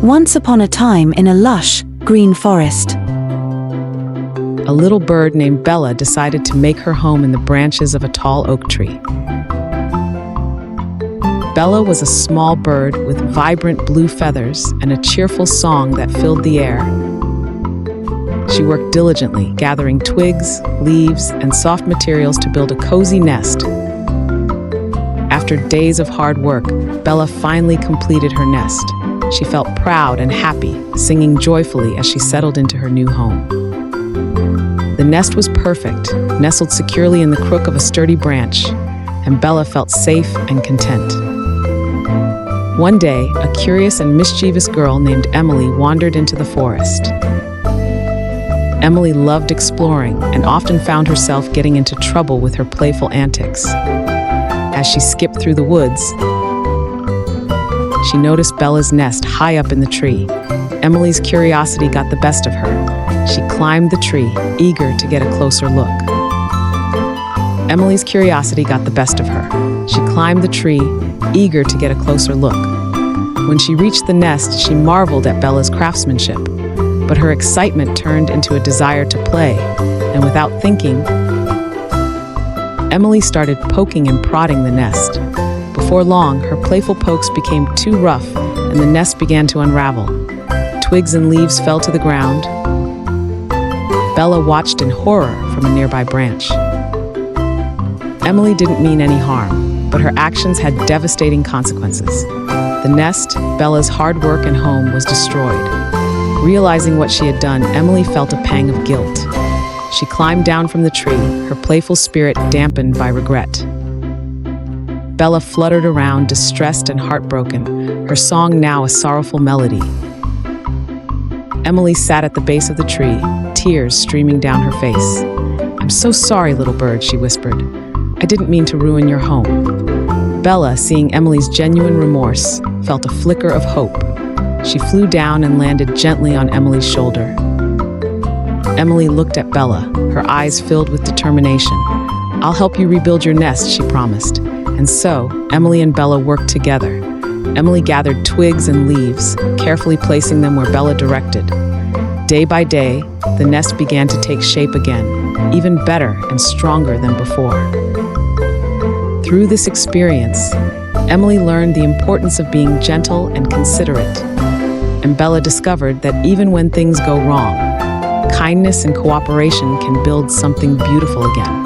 Once upon a time in a lush, green forest. A little bird named Bella decided to make her home in the branches of a tall oak tree. Bella was a small bird with vibrant blue feathers and a cheerful song that filled the air. She worked diligently, gathering twigs, leaves, and soft materials to build a cozy nest. After days of hard work, Bella finally completed her nest. She felt proud and happy, singing joyfully as she settled into her new home. The nest was perfect, nestled securely in the crook of a sturdy branch, and Bella felt safe and content. One day, a curious and mischievous girl named Emily wandered into the forest. Emily loved exploring and often found herself getting into trouble with her playful antics. As she skipped through the woods, she noticed Bella's nest high up in the tree. Emily's curiosity got the best of her. She climbed the tree, eager to get a closer look. Emily's curiosity got the best of her. She climbed the tree, eager to get a closer look. When she reached the nest, she marveled at Bella's craftsmanship, but her excitement turned into a desire to play, and without thinking, Emily started poking and prodding the nest. Before long, her playful pokes became too rough, and the nest began to unravel. Twigs and leaves fell to the ground. Bella watched in horror from a nearby branch. Emily didn't mean any harm, but her actions had devastating consequences. The nest, Bella's hard work and home, was destroyed. Realizing what she had done, Emily felt a pang of guilt. She climbed down from the tree, her playful spirit dampened by regret. Bella fluttered around, distressed and heartbroken, her song now a sorrowful melody. Emily sat at the base of the tree, tears streaming down her face. "I'm so sorry, little bird," she whispered. "I didn't mean to ruin your home." Bella, seeing Emily's genuine remorse, felt a flicker of hope. She flew down and landed gently on Emily's shoulder. Emily looked at Bella, her eyes filled with determination. "I'll help you rebuild your nest," she promised. And so, Emily and Bella worked together. Emily gathered twigs and leaves, carefully placing them where Bella directed. Day by day, the nest began to take shape again, even better and stronger than before. Through this experience, Emily learned the importance of being gentle and considerate. And Bella discovered that even when things go wrong, kindness and cooperation can build something beautiful again.